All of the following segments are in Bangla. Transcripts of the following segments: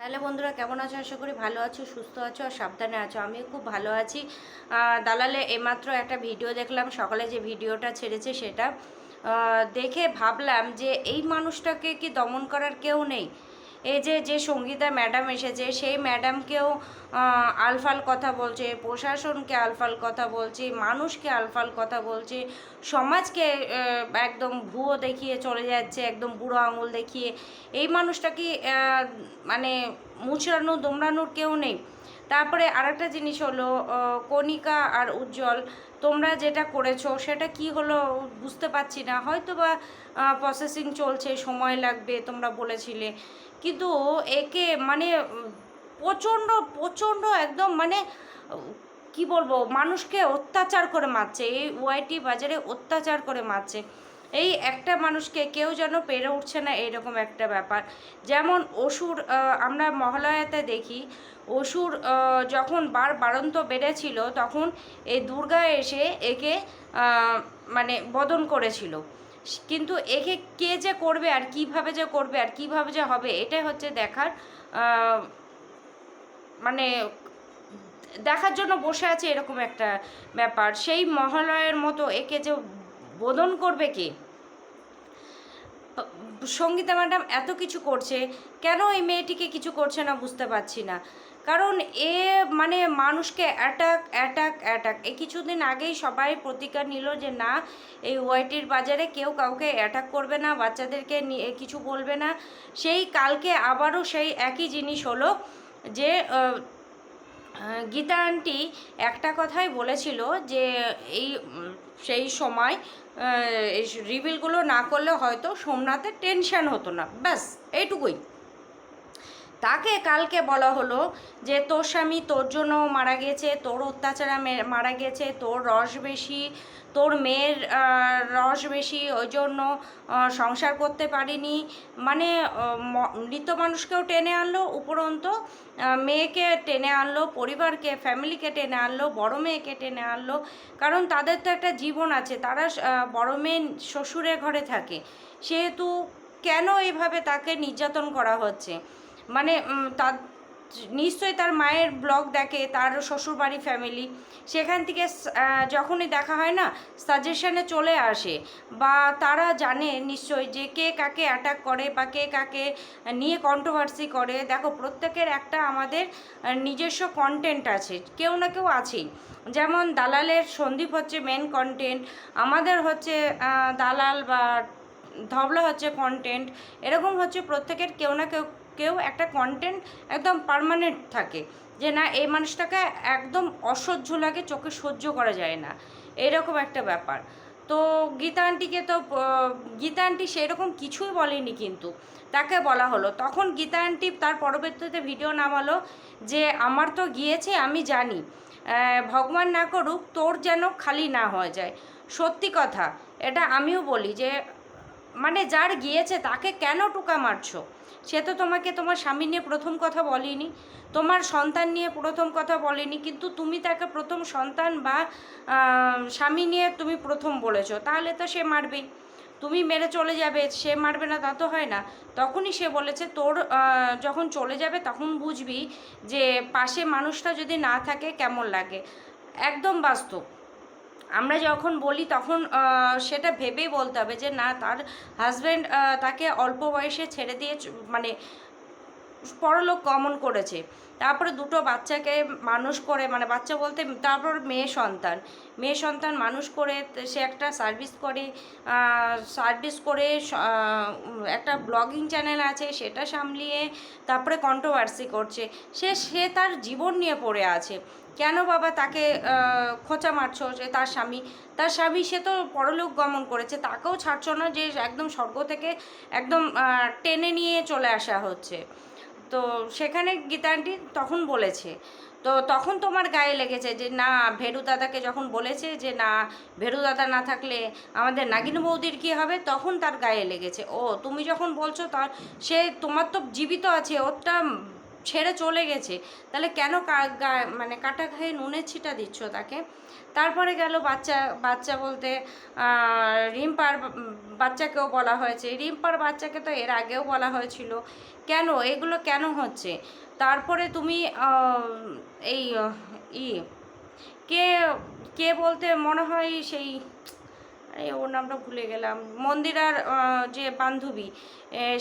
হ্যালো বন্ধুরা, কেমন আছো? আশা করি ভালো আছো, সুস্থ আছো আর সাবধানে আছো। আমিও খুব ভালো আছি। দালালে এইমাত্র একটা ভিডিও দেখলাম, সকালে যে ভিডিওটা ছেড়েছে সেটা দেখে ভাবলাম যে এই মানুষটাকে কি দমন করার কেউ নেই? এই যে যে সঙ্গীতা ম্যাডাম এসেছে, সেই ম্যাডামকেও আলফাল কথা বলছে, প্রশাসনকে আলফাল কথা বলছে, মানুষকে আলফাল কথা বলছে, সমাজকে একদম ভুয়ো দেখিয়ে চলে যাচ্ছে, একদম বুড়ো আঙুল দেখিয়ে। এই মানুষটা কি মানে মুচড়ানো দোমড়ানোর কেউ নেই? তারপরে আরেকটা জিনিস হলো, কণিকা আর উজ্জ্বল, তোমরা যেটা করেছো সেটা কি হলো বুঝতে পারছি না। হয়তো বা প্রসেসিং চলছে, সময় লাগবে তোমরা বলেছিলে, কিন্তু একে মানে প্রচণ্ড প্রচণ্ড একদম মানে কি বলবো, মানুষকে অত্যাচার করে মারছে, এই ওয়াইটি বাজারে অত্যাচার করে মারছে। এই একটা মানুষকে কেউ যেন পেরে উঠছে না, এইরকম একটা ব্যাপার। যেমন অসুর, আমরা মহালয়াতে দেখি অসুর যখন বাড়ন্ত বেড়েছিল, তখন এই দুর্গা এসে একে মানে বদন করেছিল। কিন্তু একে কে যে করবে আর কিভাবে যে করবে আর কিভাবে যে হবে, এটাই হচ্ছে দেখার মানে দেখার জন্য বসে আছে এরকম একটা ব্যাপার। সেই মহালয়ের মতো একে যে বোধন করবে কে? সঙ্গীতা ম্যাডাম এত কিছু করছে, কেন এই মেয়েটিকে কিছু করছে না বুঝতে পারছি না। কারণ এ মানে মানুষকে অ্যাটাক অ্যাটাক অ্যাটাক। এই কিছুদিন আগেই সবাই প্রতিজ্ঞা নিল যে না, এই ওয়াইটির বাজারে কেউ কাউকে অ্যাটাক করবে না, বাচ্চাদেরকে নিয়ে কিছু বলবে না। সেই কালকে আবারও সেই একই জিনিস হলো যে গীতা আন্টি একটা কথাই বলেছিল যে এই সেই সময় এই রিভিলগুলো না করলে হয়তো সোমনাথের টেনশন হতো না, ব্যাস এইটুকুই। তাকে কালকে বলা হলো যে তোর স্বামী তোর জন্য মারা গেছে, তোর অত্যাচারে মারা গেছে, তোর রস বেশি, তোর মেয়ের রস বেশি, ওই জন্য সংসার করতে পারিনি। মানে মৃত মানুষকেও টেনে আনলো, উপরন্ত মেয়েকে টেনে আনলো, পরিবারকে ফ্যামিলিকে টেনে আনলো, বড় মেয়েকে টেনে আনলো। কারণ তাদের তো একটা জীবন আছে, তারা বড় মেয়ে শ্বশুরের ঘরে থাকে, সেহেতু কেন এভাবে তাকে নির্যাতন করা হচ্ছে? মানে তার নিশ্চয়ই তার মায়ের ব্লগ দেখে, তার শ্বশুরবাড়ি ফ্যামিলি, সেখান থেকে যখনই দেখা হয় না সাজেশনে চলে আসে, বা তারা জানে নিশ্চয়ই যে কে কাকে অ্যাটাক করে বা কে কাকে নিয়ে কন্ট্রোভার্সি করে। দেখো, প্রত্যেকের একটা আমাদের নিজস্ব কন্টেন্ট আছে, কেউ না কেউ আছেই। যেমন দালালের সন্দীপ হচ্ছে মেন কন্টেন্ট, আমাদের হচ্ছে দালাল বা ধবলা হচ্ছে কন্টেন্ট। এরকম হচ্ছে প্রত্যেকের কেউ না কেউ কেউ একটা কন্টেন্ট একদম পার্মানেন্ট থাকে, যে না এই মানুষটাকে একদম অসহ্য লাগে, চোখে সহ্য করা যায় না, এরকম একটা ব্যাপার। তো গীতা আন্টিকে তো গীতা আন্টি সেরকম কিছুই বলেনি, কিন্তু তাকে বলা হলো। তখন গীতা আন্টি তার পরবর্তীতে ভিডিও নামালো যে আমার তো গিয়েছে, আমি জানি, ভগবান না করুক তোর যেন খালি না হয়ে যায়। সত্যি কথা, এটা আমিও বলি যে মানে যার গিয়েছে তাকে কেন টোকা মারছো? সে তো তোমাকে তোমার স্বামী নিয়ে প্রথম কথা বলেনি, তোমার সন্তান নিয়ে প্রথম কথা বলেনি, কিন্তু তুমি তাকে প্রথম সন্তান বা স্বামী নিয়ে তুমি প্রথম বলেছো, তাহলে তো সে মারবেই। তুমি মেরে চলে যাবে, সে মারবে না তা তো হয় না। তখনই সে বলেছে তোর যখন চলে যাবে তখন বুঝবি যে পাশে মানুষটা যদি না থাকে কেমন লাগে। একদম বাস্তব। আমরা যখন বলি তখন সেটা ভেবেই বলতে হবে যে না, তার হাজব্যান্ড তাকে অল্প বয়সে ছেড়ে দিয়ে মানে পরলোক গমন করেছে, তারপরে দুটো বাচ্চাকে মানুষ করে, মানে বাচ্চা বলতে তারপর মেয়ে সন্তান মানুষ করে সে একটা সার্ভিস করে একটা ব্লগিং চ্যানেল আছে, সেটা সামলিয়ে তারপরে কন্ট্রোভার্সি করছে। সে তার জীবন নিয়ে পড়ে আছে। কেন বাবা তাকে খোঁচা মারছো? যে তার স্বামী সে তো পরলোক গমন করেছে, তাকেও ছাড়ছো না যে একদম স্বর্গ থেকে একদম টেনে নিয়ে চলে আসা হচ্ছে। তো সেখানে গীতা আন্টি তখন বলেছে, তো তখন তোমার গায়ে লেগেছে যে না, ভেরু দাদাকে যখন বলেছে যে না, ভেরু দাদা না থাকলে আমাদের নাগিন বৌদির কী হবে, তখন তার গায়ে লেগেছে। ও তুমি যখন বলছো তার, সে তোমার তো জীবিত আছে, ওটা ছেড়ে চলে গেছে, তাহলে কেন মানে কাটা ঘায়ে নুনের ছিটা দিচ্ছ তাকে? তারপরে গেল বাচ্চা, বাচ্চা বলতে রিম্পার বাচ্চাকেও বলা হয়েছে। রিম্পার বাচ্চাকে তো এর আগেও বলা হয়েছিল, কেন এগুলো কেন হচ্ছে? তারপরে তুমি এই ই কে কে বলতে মনে হয় সেই, আরে ওর নামটা ভুলে গেলাম, মন্দিরার যে বান্ধবী,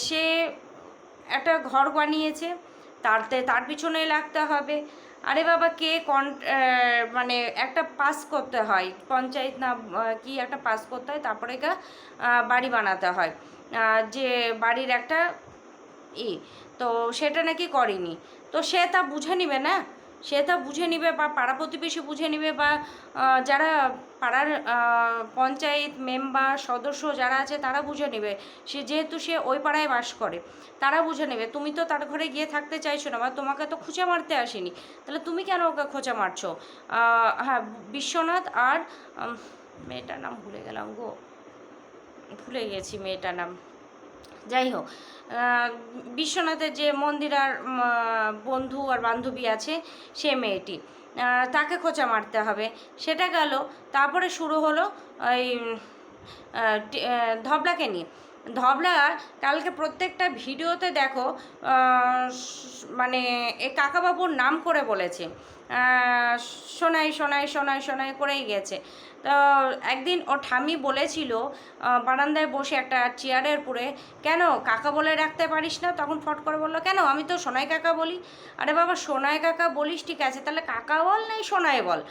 সে একটা ঘর বানিয়েছে, তার পিছনে লাগতে হবে। আরে বাবা, কে মানে একটা পাস করতে হয়, পঞ্চায়েত না কি একটা পাস করতে হয়, তারপরে বাড়ি বানাতে হয়, যে বাড়ির একটা তো সেটা নাকি করেনি। তো সে তা বুঝে নিবে না, সে তা বুঝে নিবে, বা পাড়া প্রতিবেশী বুঝে নিবে, বা যারা পাড়ার পঞ্চায়েত মেম্বার সদস্য যারা আছে তারা বুঝে নেবে, যেহেতু সে ওই পাড়ায় বাস করে, তারা বুঝে নেবে। তুমি তো তার ঘরে গিয়ে থাকতে চাইছো না, বা তোমাকে তো খোঁচা মারতে আসেনি, তাহলে তুমি কেন ওকে খোঁচা মারছো? হ্যাঁ, বিশ্বনাথ আর মেয়েটার নাম ভুলে গেলাম গো, ভুলে গেছি মেয়েটার নাম। যাই হোক, বিশ্বনাথের যে মন্দিরার বন্ধু আর বান্ধবী আছে, সে মেয়েটি, তাকে খোঁচা মারতে হবে, সেটা গেল। তারপরে শুরু হলো ওই ধবলাকে নিয়ে। ধবলা কালকে প্রত্যেকটা ভিডিওতে দেখো মানে এ কাকাবাবুর নাম করে বলেছে, শোনাই শোনাই শোনাই শোনাই করেই গেছে। তো একদিন ও ঠামি বলেছিল বারান্দায় বসে একটা চেয়ারের পরে, কেন কাকা বলে রাখতে পারিস না? তখন ফট করে বললো, কেন আমি তো সোনাই কাকা বলি। আরে বাবা, সোনাই কাকা বলিস ঠিক আছে, তাহলে কাকা বল নাই সোনাই বল।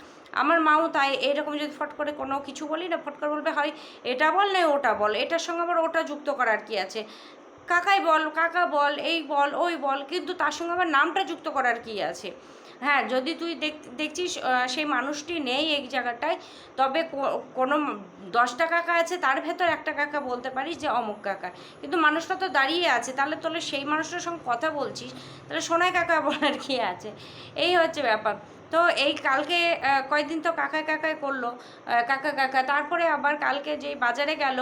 আমার মাও তাই, এরকম যদি ফট করে কোনো কিছু বলি না, ফট করে বলবে হয় এটা বল না ওটা বল, এটার সঙ্গে আবার ওটা যুক্ত করার কি আছে, কাকাই বল, কাকা বল, এই বল ওই বল, কিন্তু তার সঙ্গে আবার নামটা যুক্ত করার কি আছে? হ্যাঁ, যদি তুই দেখছিস সেই মানুষটি নেই এই জায়গাটায়, তবে কোনো 10টা কাকা আছে, তার ভেতর একটা কাকা বলতে পারিস যে অমুক কাকা, কিন্তু মানুষটা তো দাঁড়িয়ে আছে, তাহলে তোলে সেই মানুষটার সঙ্গে কথা বলছিস, তাহলে সোনাই কাকা বলার কি আছে? এই হচ্ছে ব্যাপার। তো এই কালকে কয়েকদিন তো কাকায় কাকায় করলো, কাকা কাকা, তারপরে আবার কালকে যেই বাজারে গেল,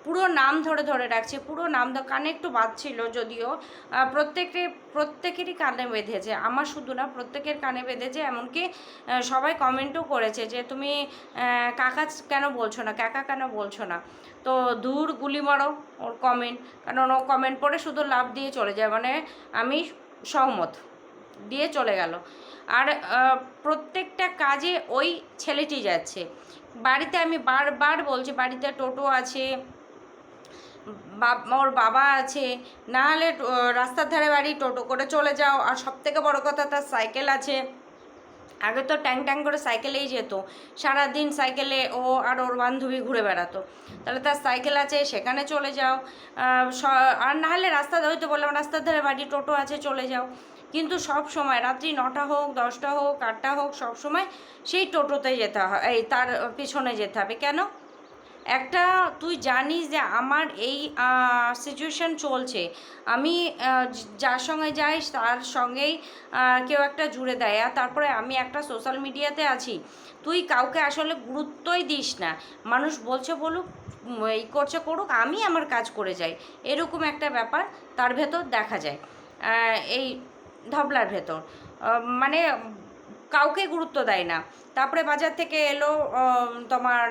পুরো নাম ধরে ধরে রাখছে, পুরো নাম কানে একটু বাজছিল যদিও, প্রত্যেকেরই কানে বেঁধেছে, আমার শুধু না, প্রত্যেকের কানে বেঁধেছে। এমনকি সবাই কমেন্টও করেছে যে তুমি কাকা কেন বলছো না, কাকা কেন বলছো না। তো দূর গুলি মারো ওর কমেন্ট, কারণ ও কমেন্ট পড়ে শুধু লাভ দিয়ে চলে যায়, মানে আমি সহমত দিয়ে চলে গেল। আর প্রত্যেকটা কাজে ওই ছেলেটি যাচ্ছে। বাড়িতে আমি বারবার বলছি, বাড়িতে টোটো আছে, ওর বাবা আছে, না হলে রাস্তার ধারে বাড়ি, টোটো করে চলে যাও। আর সবথেকে বড় কথা, তার সাইকেল আছে। আগে তো ট্যাং ট্যাং করে সাইকেলেই যেত, সারাদিন সাইকেলে ও আর ওর বান্ধবী ঘুরে বেড়াতো। তাহলে তার সাইকেল আছে, সেখানে চলে যাও। আর না হলে ওই তো বললাম, রাস্তার ধারে বাড়ি, টোটো আছে, চলে যাও। কিন্তু সব সময় রাত্রি 9টা হোক, 10টা হোক, 8টা হোক, সব সময় সেই টোটোতে যেতে হয়, এই তার পিছনে যেতে হবে। কেন? একটা, তুই জানিস যে আমার এই সিচুয়েশান চলছে, আমি যার সঙ্গে যাই তার সঙ্গেই কেউ একটা জুড়ে দেয়, আর তারপরে আমি একটা সোশ্যাল মিডিয়াতে আছি, তুই কাউকে আসলে গুরুত্বই দিস না। মানুষ বলছে বলুক, এই করছে করুক, আমি আমার কাজ করে যাই, এরকম একটা ব্যাপার তার ভেতর দেখা যায়, এই ধবলার ভেতর। মানে কাউকে গুরুত্ব দেয় না। তারপরে বাজার থেকে এলো তোমার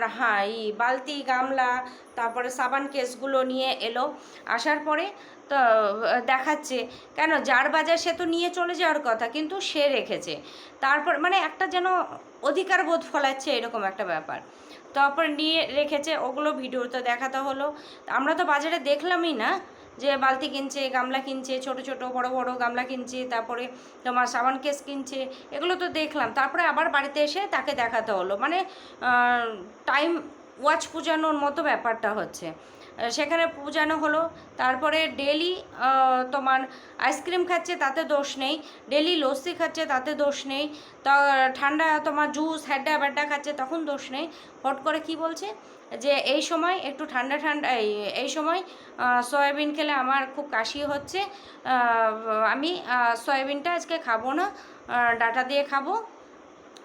বালতি গামলা, তারপরে সাবান কেসগুলো নিয়ে এলো। আসার পরে তো দেখাচ্ছে, কেন যার বাজার সে তো নিয়ে চলে যাওয়ার কথা, কিন্তু সে রেখেছে। তারপর মানে একটা যেন অধিকার বোধ ফলাচ্ছে, এরকম একটা ব্যাপার। তারপর নিয়ে রেখেছে, ওগুলো ভিডিওতে দেখাতে হলো। আমরা তো বাজারে দেখলামই না যে বালতি কিনছে, গামলা কিনছে, ছোট ছোট বড় বড় গামলা কিনছে, তারপরে তোমার সাবান কেস কিনছে, এগুলো তো দেখলাম। তারপরে আবার বাড়িতে এসে তাকে দেখাতে হলো, মানে টাইম ওয়াচ পূজানোর মতো ব্যাপারটা হচ্ছে। সেখানে পূজানো হলো। তারপরে ডেলি তোমার আইসক্রিম খাচ্ছে, তাতে দোষ নেই। ডেলি লস্যি খাচ্ছে, তাতে দোষ নেই। তা ঠান্ডা তোমার জুস হ্যাড্ডা ব্যাড্ডা খাচ্ছে, তখন দোষ নেই। হট করে কি বলছে যে এই সময় একটু ঠান্ডা ঠান্ডা, এই সময় সয়াবিন খেলে আমার খুব কাশি হচ্ছে, আমি সয়াবিনটা আজকে খাবো না, ডাঁটা দিয়ে খাবো।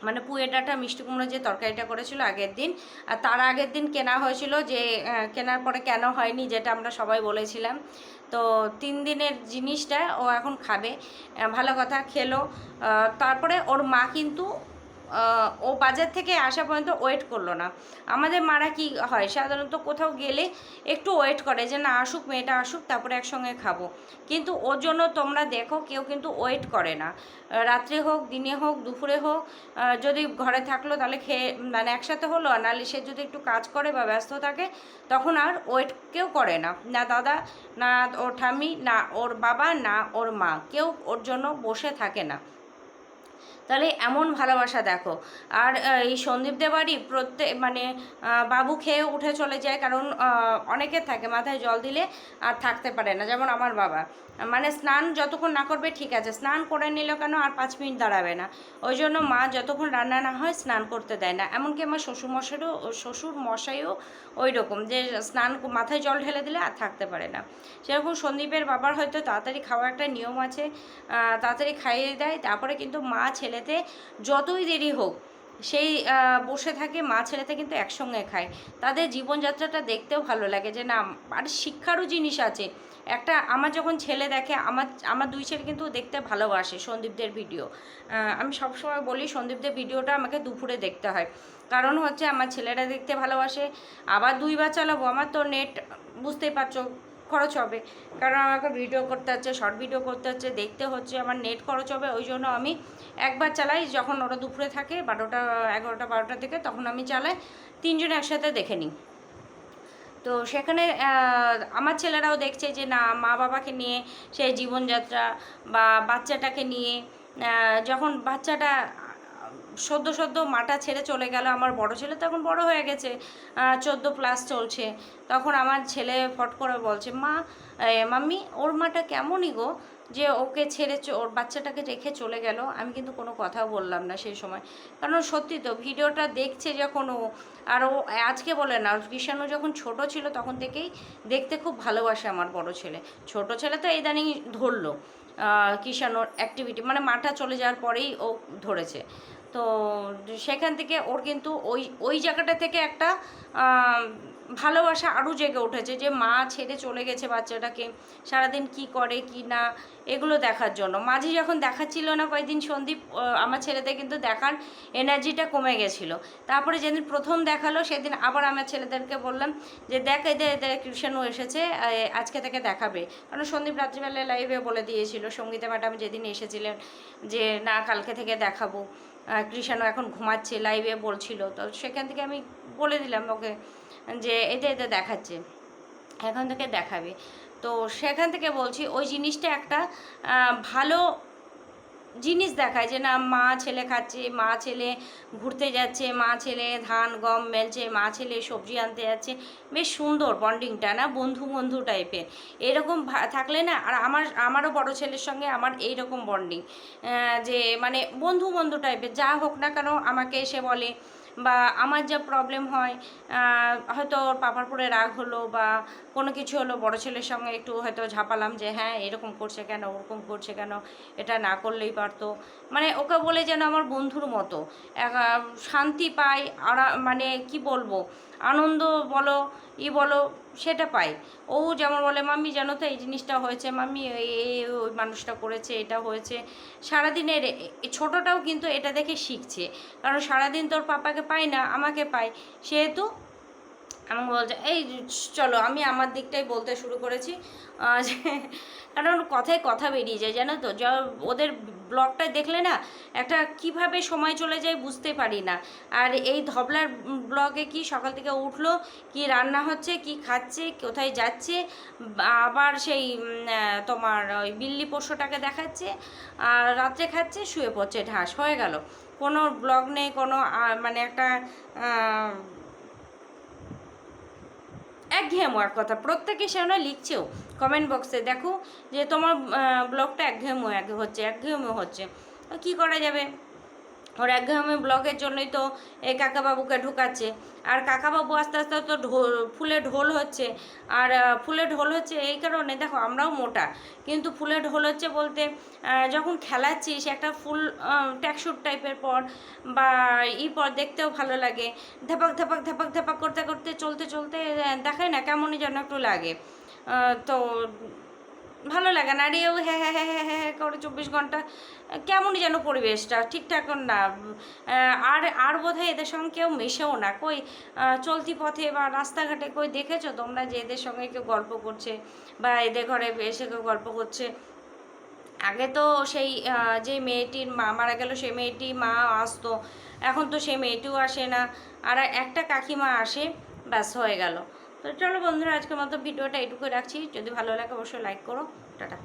মানে পুঁয়ে ডাঁটা মিষ্টি কুমড়ো যে তরকারিটা করেছিল আগের দিন, আর তার আগের দিন কেনা হয়েছিল, যে কেনার পরে কেন হয়নি, যেটা আমরা সবাই বলেছিলাম। তো 3 দিনের জিনিসটা ও এখন খাবে, ভালো কথা, খেলো। তারপরে ওর মা কিন্তু ও বাজার থেকে আসা পর্যন্ত ওয়েট করলো না। আমাদের মারা কি হয় সাধারণত কোথাও গেলে একটু ওয়েট করে যে না আসুক, মেয়েটা আসুক, তারপরে একসঙ্গে খাবো। কিন্তু ওর জন্য তোমরা দেখো কেউ কিন্তু ওয়েট করে না। রাত্রে হোক, দিনে হোক, দুপুরে হোক, যদি ঘরে থাকলো তাহলে খেয়ে মানে একসাথে হলো, আর নাহলে সে যদি একটু কাজ করে বা ব্যস্ত থাকে তখন আর ওয়েট কেউ করে না, না দাদা, না ওর ঠাম্মি, না ওর বাবা, না ওর মা, কেউ ওর জন্য বসে থাকে না। তাহলে এমন ভালোবাসা দেখো। আর এই সন্দীপদের বাড়ি প্রত্যেক মানে বাবু খেয়ে উঠে চলে যায়, কারণ অনেকের থাকে মাথায় জল দিলে আর থাকতে পারে না, যেমন আমার বাবা মানে স্নান যতক্ষণ না করবে ঠিক আছে, স্নান করে নিল কেন আর 5 মিনিট দাঁড়াবে না, ওই জন্য মা যতক্ষণ রান্না না হয় স্নান করতে দেয় না। এমনকি আমার শ্বশুর মশাইও ওই রকম, যে স্নান মাথায় জল ঢেলে দিলে আর থাকতে পারে না। সেরকম সন্দীপের বাবার হয়তো তাড়াতাড়ি খাওয়া একটা নিয়ম আছে, তাড়াতাড়ি খাইয়ে দেয়, তারপরে কিন্তু মা ছেলেতে যতই দেরি হোক সেই বসে থাকে, মা ছেলেতে কিন্তু একসঙ্গে খায়। তাদের জীবনযাত্রাটা দেখতেও ভালো লাগে যে না, আর শিক্ষারও জিনিস আছে একটা। আমার যখন ছেলে দেখে, আমার দুই ছেলে কিন্তু দেখতে ভালোবাসে সন্দীপদের ভিডিও। আমি সবসময় বলি সন্দীপদের ভিডিওটা আমাকে দুপুরে দেখতে হয়, কারণ হচ্ছে আমার ছেলেরা দেখতে ভালোবাসে। আবার 2বার চালাবো, আমার তো নেট বুঝতেই পারছো খরচ হবে, কারণ আমাকে ভিডিও করতে হচ্ছে, শর্ট ভিডিও করতে হচ্ছে, দেখতে হচ্ছে, আমার নেট খরচ হবে। ওই জন্য আমি একবার চালাই, যখন ওরা দুপুরে থাকে 12টা 11টা 12টার দিকে, তখন আমি চালাই, 3জন একসাথে দেখে নিই। তো সেখানে আমার ছেলেরাও দেখছে যে না, মা বাবাকে নিয়ে সেই জীবনযাত্রা বা বাচ্চাটাকে নিয়ে, যখন বাচ্চাটা সদ্য সদ্য মাটা ছেড়ে চলে গেল, আমার বড় ছেলে তখন বড় হয়ে গেছে, 14+ চলছে, তখন আমার ছেলে ফট করে বলছে, মা মাম্মি ওর মাটা কেমনই গো, যে ওকে ছেড়ে ওর বাচ্চাটাকে রেখে চলে গেল। আমি কিন্তু কোনো কথা বললাম না সেই সময়, কারণ সত্যি তো ভিডিওটা দেখছে যখন ও, আর ও আজকে বলে না, কৃষাণু যখন ছোট ছিল তখন থেকেই দেখতে খুব ভালোবাসে আমার বড় ছেলে। ছোট ছেলে তো ইদানিং ধরলো কৃষাণুর অ্যাক্টিভিটি, মানে মাটা চলে যাওয়ার পরেই ও ধরেছে। তো সেখান থেকে ওর কিন্তু ওই ওই জায়গাটা থেকে একটা ভালোবাসা আরও জেগে উঠেছে, যে মা ছেড়ে চলে গেছে বাচ্চাটাকে, সারাদিন কি করে কি না এগুলো দেখার জন্য। মাঝে যখন দেখাচ্ছিল না কয়েকদিন সন্দীপ, আমার ছেলেদের কিন্তু দেখার এনার্জিটা কমে গেছিলো। তারপরে যেদিন প্রথম দেখালো সেদিন আবার আমার ছেলেদেরকে বললাম যে দেখ, এদের কৃষাণু এসেছে, আজকে থেকে দেখাবে। কারণ সন্দীপ রাত্রিবেলায় লাইভে বলে দিয়েছিল, সঙ্গীতা ম্যাডাম যেদিন এসেছিলেন, যে না কালকে থেকে দেখাবো। কৃষাণু এখন ঘুমাচ্ছে, লাইভে বলছিল, তো সেখান থেকে আমি বলে দিলাম ওকে যে এদের দেখাচ্ছে, এখন থেকে দেখাবে। তো সেখান থেকে বলছি ওই জিনিসটা একটা ভালো জিনিস দেখায়, যে না মা ছেলে খাচ্ছে, মা ছেলে ঘুরতে যাচ্ছে, মা ছেলে ধান গম মেলছে, মা ছেলে সবজি আনতে যাচ্ছে, বেশ সুন্দর বন্ডিংটা না, বন্ধু বন্ধু টাইপের। এরকম থাকলে না, আর আমারও বড় ছেলের সঙ্গে আমার এইরকম বন্ডিং, যে মানে বন্ধু বন্ধু টাইপের, যা হোক না কেন আমাকে এসে বলে, বা আমার যা প্রবলেম হয়, হয়তো ওর পাপার পরে রাগ হলো বা কোনো কিছু হলো, বড় ছেলের সঙ্গে একটু হয়তো ঝাঁপালাম যে হ্যাঁ এরকম করছে কেন, ওরকম করছে কেন, এটা না করলেই পারতো, মানে ওকে বলে যেন আমার বন্ধুর মতো শান্তি পাই। আর মানে কি বলবো, আনন্দ বলো বলো সেটা পাই। ও যেমন বলে মাম্মি জানো তো এই জিনিসটা হয়েছে, মাম্মি ওই মানুষটা করেছে, এটা হয়েছে। সারাদিনের ছোটোটাও কিন্তু এটা দেখে শিখছে, কারণ সারাদিন তোর পাপাকে পাই না, আমাকে পাই, সেহেতু আমাকে বলছে এই চলো, আমি আমার দিকটাই বলতে শুরু করেছি, যে কারণ কথায় কথা বেরিয়ে যায় জানো তো, ওদের ব্লগটা দেখলে না একটা কিভাবে সময় চলে যায় বুঝতে পারি না। আর এই ধবলার ব্লগে কি সকাল থেকে উঠলো, কি রান্না হচ্ছে, কি খাচ্ছে, কোথায় যাচ্ছে, আবার সেই তোমার ওই বিল্লি পোষ্যটাকে দেখাচ্ছে, আর রাত্রে খাচ্ছে, শুয়ে পড়ছে, ঢাস হয়ে গেল, কোনো ব্লগ নেই, কোনো মানে একটা একঘেয়েমো এক কথা। প্রত্যেকে সেটা লিখছেও কমেন্ট বক্সে, দেখো যে তোমার ব্লগটা একঘেয়েমো হচ্ছে। কী করা যাবে, ওর একঘেয়েমি ব্লগের জন্যই তো এই কাকাবাবুকে ঢুকাচ্ছে। আর কাকাবাবু আস্তে আস্তে তো ফুলে ঢোল হচ্ছে। আর ফুলে ঢোল হচ্ছে এই কারণে, দেখো আমরাও মোটা, কিন্তু ফুলে ঢোল হচ্ছে বলতে যখন খেলাচ্ছিস একটা ফুল ট্যাকশুট টাইপের পর বা পর দেখতেও ভালো লাগে, ধাপাক ধাপাক ধাপাক ধাপাক করতে করতে চলতে চলতে দেখায় না কেমনই যেন একটু লাগে। তো ভালো লাগে না। আর এও হ্যাঁ হ্যাঁ হ্যাঁ হ্যাঁ হ্যাঁ হ্যাঁ করে 24 ঘন্টা কেমনই যেন পরিবেশটা ঠিকঠাক না। আর বোধহয় এদের সঙ্গে কেউ মেশেও না। কই চলতি পথে বা রাস্তাঘাটে কই দেখেছো তোমরা যে এদের সঙ্গে কেউ গল্প করছে বা এদের ঘরে এসে কেউ গল্প করছে? আগে তো সেই যে মেয়েটির মা মারা গেল সেই মেয়েটি মা আসতো, এখন তো সেই মেয়েটিও আসে না। আর একটা কাকিমা আসে, ব্যাস হয়ে গেল। তো চলো বন্ধুরা, আজকের মতো ভিডিওটা এইটুকু রাখছি। যদি ভালো লাগে অবশ্যই লাইক করো। টাটা।